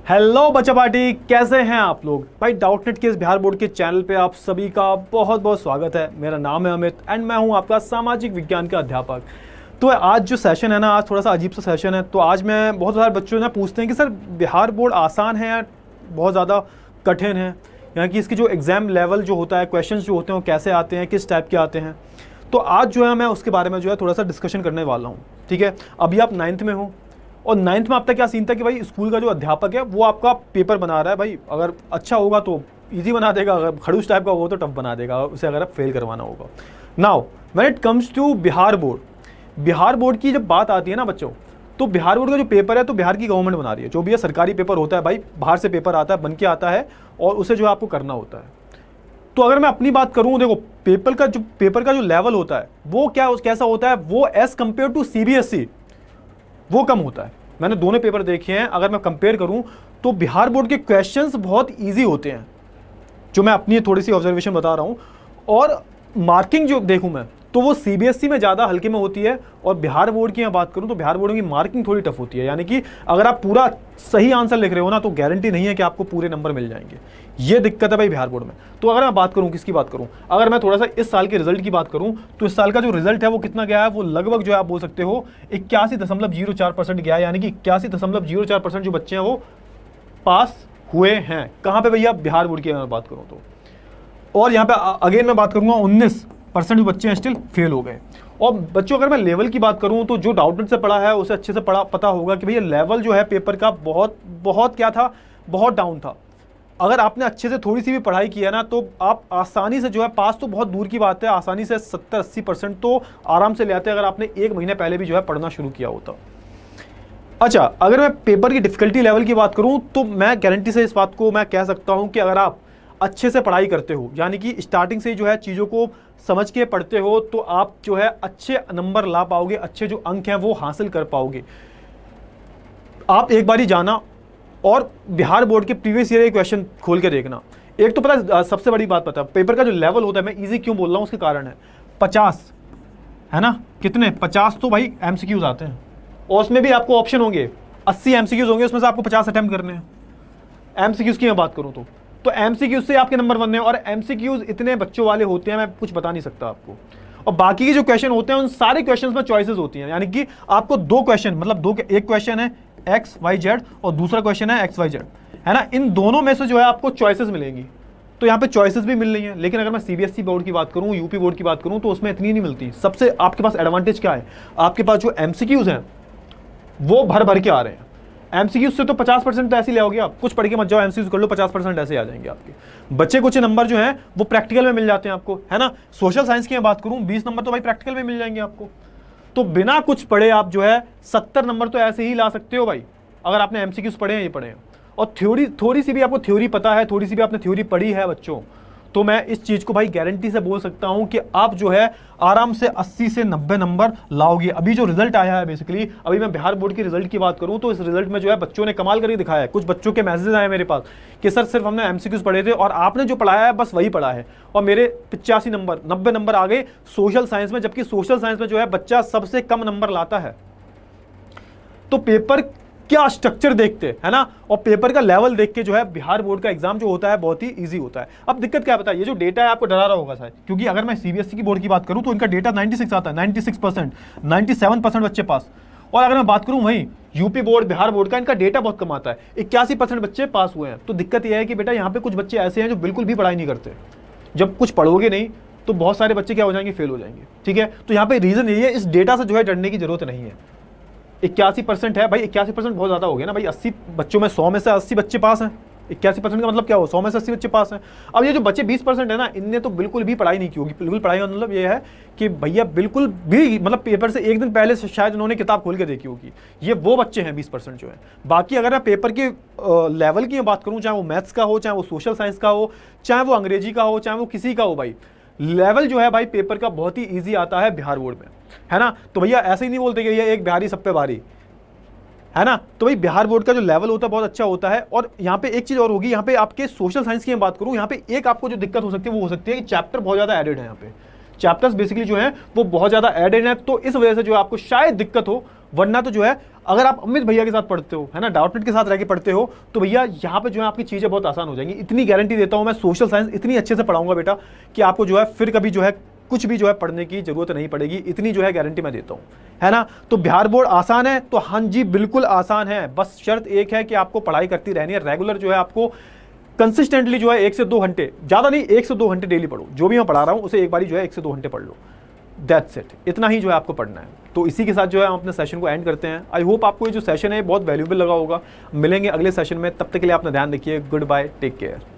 Hello बच्चा party, कैसे हैं आप लोग भाई। डाउटनेट के इस बिहार बोर्ड के चैनल पे आप सभी का बहुत बहुत स्वागत है। मेरा नाम है अमित एंड मैं हूं आपका सामाजिक विज्ञान का अध्यापक। तो आज जो सेशन है ना, आज थोड़ा सा अजीब सा सेशन है। तो आज मैं बहुत सारे बच्चों ने पूछते हैं कि सर बिहार बोर्ड आसान है या बहुत ज़्यादा कठिन है, यानी कि इसकी जो एग्ज़ाम लेवल जो होता है, क्वेश्चन जो होते हैं वो कैसे आते हैं, किस टाइप के आते हैं। तो आज जो है मैं उसके बारे में जो है थोड़ा सा डिस्कशन करने वाला हूँ। ठीक है, अभी आप 9th में हो और 9th में आपका क्या सीन था कि भाई स्कूल का जो अध्यापक है वो आपका पेपर बना रहा है। भाई अगर अच्छा होगा तो इजी बना देगा, अगर खड़ूस टाइप का होगा तो टफ बना देगा, उसे अगर आप फेल करवाना होगा। Now when it comes to Bihar board की जब बात आती है ना बच्चों, तो बिहार बोर्ड का जो पेपर है तो बिहार की गवर्नमेंट बना रही है। जो भी है सरकारी पेपर होता है भाई, बाहर से पेपर आता है, बन के आता है और उसे जो है आपको करना होता है। तो अगर मैं अपनी बात करूं, देखो पेपर का जो लेवल होता है वो कैसा होता है, वो एज कंपेयर टू सीबीएसई वो कम होता है। मैंने दोनों पेपर देखे हैं, अगर मैं कंपेयर करूं तो बिहार बोर्ड के क्वेश्चंस बहुत इजी होते हैं, जो मैं अपनी थोड़ी सी ऑब्जर्वेशन बता रहा हूं। और मार्किंग जो देखूं मैं तो वो सीबीएसई में ज़्यादा हल्के में होती है, और बिहार बोर्ड की मैं बात करूं तो बिहार बोर्ड की मार्किंग थोड़ी टफ होती है। यानी कि अगर आप पूरा सही आंसर लिख रहे हो ना तो गारंटी नहीं है कि आपको पूरे नंबर मिल जाएंगे। ये दिक्कत है भाई बिहार बोर्ड में। तो अगर मैं बात करूं, किसकी बात करूं, अगर मैं थोड़ा सा इस साल के रिजल्ट की बात करूं तो इस साल का जो रिजल्ट है वो कितना गया है, वो लगभग जो है आप बोल सकते हो 81.04% गया है। यानी कि 81.04% जो बच्चे हैं वो पास हुए हैं। कहाँ पे भैया, बिहार बोर्ड की अगर बात करूं तो। और यहाँ पे अगेन मैं बात करूंगा 19% जो बच्चे हैं स्टिल फेल हो गए। और बच्चों अगर मैं लेवल की बात करूं तो जो डाउटनेट से पढ़ा है उसे अच्छे से पता होगा कि भैया लेवल जो है पेपर का बहुत क्या था, बहुत डाउन था। अगर आपने अच्छे से थोड़ी सी भी पढ़ाई की है ना तो आप आसानी से जो है पास तो बहुत दूर की बात है, आसानी से 70-80% तो आराम से ले आते हैं, अगर आपने 1 महीने पहले भी जो है पढ़ना शुरू किया होता। अच्छा, अगर मैं पेपर की डिफिकल्टी लेवल की बात करूं तो मैं गारंटी से इस बात को मैं कह सकता हूं कि अगर आप अच्छे से पढ़ाई करते हो, यानी कि स्टार्टिंग से जो है चीज़ों को समझ के पढ़ते हो, तो आप जो है अच्छे नंबर ला पाओगे, अच्छे जो अंक हैं वो हासिल कर पाओगे। आप एक बार ही जाना और बिहार बोर्ड के प्रीवियस ईयर के क्वेश्चन खोल के देखना। एक तो पता सबसे बड़ी बात पता, पेपर का जो लेवल होता है, मैं इजी क्यों बोल रहा हूँ उसके कारण है 50 है ना, कितने 50 तो भाई एमसीक्यूज आते हैं, और उसमें भी आपको ऑप्शन होंगे 80 एमसीक्यूज होंगे, उसमें से आपको 50 अटेम्प्ट करने हैं। एमसीक्यूज की मैं बात करूँ तो एमसीक्यूज से आपके नंबर बनने हैं, और एमसीक्यूज इतने बच्चों वाले होते हैं मैं कुछ बता नहीं सकता आपको। और बाकी के जो क्वेश्चन होते हैं उन सारे क्वेश्चंस में चॉइसेस होती हैं, यानी कि आपको 2 क्वेश्चन, मतलब एक क्वेश्चन है XYZ और दूसरा क्वेश्चन है XYZ, है ना। इन दोनों में से जो है आपको चॉइसेस मिलेंगी, तो यहाँ पे चॉइसेस भी मिल रही हैं। लेकिन अगर मैं सीबीएसई बोर्ड की बात करूँ, यूपी बोर्ड की बात करूँ, तो उसमें इतनी नहीं मिलती। सबसे आपके पास एडवांटेज क्या है, आपके पास जो एमसीक्यूज हैं वो भर के आ रहे हैं। एमसीक्यूज से तो 50% तो ऐसे ही ले आओगे आप, कुछ पढ़ के मत जाओ, एमसीक्यूज कर लो, 50% ऐसे आ जाएंगे आपके। बच्चे कुछ नंबर जो हैं वो प्रैक्टिकल में मिल जाते हैं आपको, है ना। सोशल साइंस की मैं बात करूं 20 नंबर तो भाई प्रैक्टिकल में मिल जाएंगे आपको। तो बिना कुछ पढ़े आप जो है 70 नंबर तो ऐसे ही ला सकते हो भाई, अगर आपने एमसीक्यूज पढ़े हैं, ये पढ़े हैं। और थोड़ी सी भी आपको थ्योरी पता है, थोड़ी सी भी आपने थ्योरी पढ़ी है बच्चों, तो मैं इस चीज को भाई गारंटी से बोल सकता हूं कि आप जो है आराम से 80 से 90 नंबर लाओगे। अभी जो रिजल्ट आया है, बेसिकली अभी मैं बिहार बोर्ड के रिजल्ट की बात करूं तो इस रिजल्ट में जो है बच्चों ने कमाल करके दिखाया है। कुछ बच्चों के मैसेज आए मेरे पास कि सर सिर्फ हमने एमसीक्यूज पढ़े थे और आपने जो पढ़ाया है बस वही पढ़ा है, और मेरे 85 नंबर 90 नंबर आ गए सोशल साइंस में, जबकि सोशल साइंस में जो है बच्चा सबसे कम नंबर लाता है। तो पेपर क्या स्ट्रक्चर देखते है ना, और पेपर का लेवल देख के जो है बिहार बोर्ड का एग्जाम जो होता है बहुत ही इजी होता है। अब दिक्कत क्या पता है, ये जो डेटा है आपको डरा रहा होगा शायद, क्योंकि अगर मैं सीबीएसई की बोर्ड की बात करूं तो इनका डेटा 96 आता है, 96%, 97% बच्चे पास। और अगर मैं बात करूं वहीं यूपी बोर्ड, बिहार बोर्ड का, इनका डेटा बहुत कम आता है, 81% बच्चे पास हुए हैं। तो दिक्कत यह है कि बेटा यहाँ पे कुछ बच्चे ऐसे हैं जो बिल्कुल भी पढ़ाई नहीं करते। जब कुछ पढ़ोगे नहीं तो बहुत सारे बच्चे क्या हो जाएंगे, फेल हो जाएंगे। ठीक है, तो यहाँ पे रीजन यही है, इस डेटा से जो है डरने की जरूरत नहीं है। 81% है भाई, 81% बहुत ज्यादा हो गया ना भाई। 80 बच्चों में 100 में से 80 बच्चे पास हैं, 81% का मतलब क्या हो, 100 में से 80 बच्चे पास हैं। अब ये जो बच्चे 20% है ना, इनने तो बिल्कुल भी पढ़ाई नहीं की होगी। बिल्कुल पढ़ाई का मतलब ये है कि भैया बिल्कुल भी, मतलब पेपर से एक दिन पहले से शायद उन्होंने किताब खोल के देखी होगी। ये वो बच्चे हैं 20% जो है। बाकी अगर मैं पेपर के लेवल की बात करूँ, चाहे वो मैथ्स का हो, चाहे वो सोशल साइंस का हो, चाहे वो अंग्रेजी का हो, चाहे वो किसी का हो, भाई लेवल जो है भाई पेपर का बहुत ही ईजी आता है बिहार बोर्ड में, है ना। तो भैया ऐसे ही नहीं बोलते कि ये एक बिहारी सब पे भारी, है ना। तो भाई बिहार बोर्ड का जो लेवल होता है बहुत अच्छा होता है। और यहाँ पे एक चीज और होगी, यहाँ पे आपके सोशल साइंस की मैं बात करूँ, यहाँ पे एक आपको जो दिक्कत हो सकती है वो हो सकती है कि चैप्टर बहुत ज्यादा एडेड है। यहाँ पे चैप्टर्स बेसिकली जो है वो बहुत ज्यादा एडेड है, तो इस वजह से जो आपको शायद दिक्कत हो वरना तो जो है अगर आप अमित भैया के साथ पढ़ते हो, है ना, डाउटनेट के साथ रह के पढ़ते हो, तो भैया यहाँ पे जो है आपकी चीज़ें बहुत आसान हो जाएंगी। इतनी गारंटी देता हूँ मैं, सोशल साइंस इतनी अच्छे से पढ़ाऊंगा बेटा कि आपको जो है फिर कभी जो है कुछ भी जो है पढ़ने की जरूरत नहीं पड़ेगी। इतनी जो है गारंटी मैं देता हूँ, है ना। तो बिहार बोर्ड आसान है तो हाँ जी बिल्कुल आसान है, बस शर्त एक है कि आपको पढ़ाई करती रहनी है। रेगुलर जो है आपको कंसिस्टेंटली जो है 1 से 2 घंटे, ज़्यादा नहीं 1 से 2 घंटे डेली पढ़ो। जो भी मैं पढ़ा रहा हूँ उसे एक बारी जो है 1 से 2 घंटे पढ़ लो, दैट्स इट। इतना ही जो है आपको पढ़ना है। तो इसी के साथ जो है हम अपने सेशन को एंड करते हैं। आई होप आपको ये जो सेशन है बहुत वैल्यूएबल लगा होगा। मिलेंगे अगले सेशन में, तब तक के लिए अपना ध्यान रखिए। Goodbye, take care.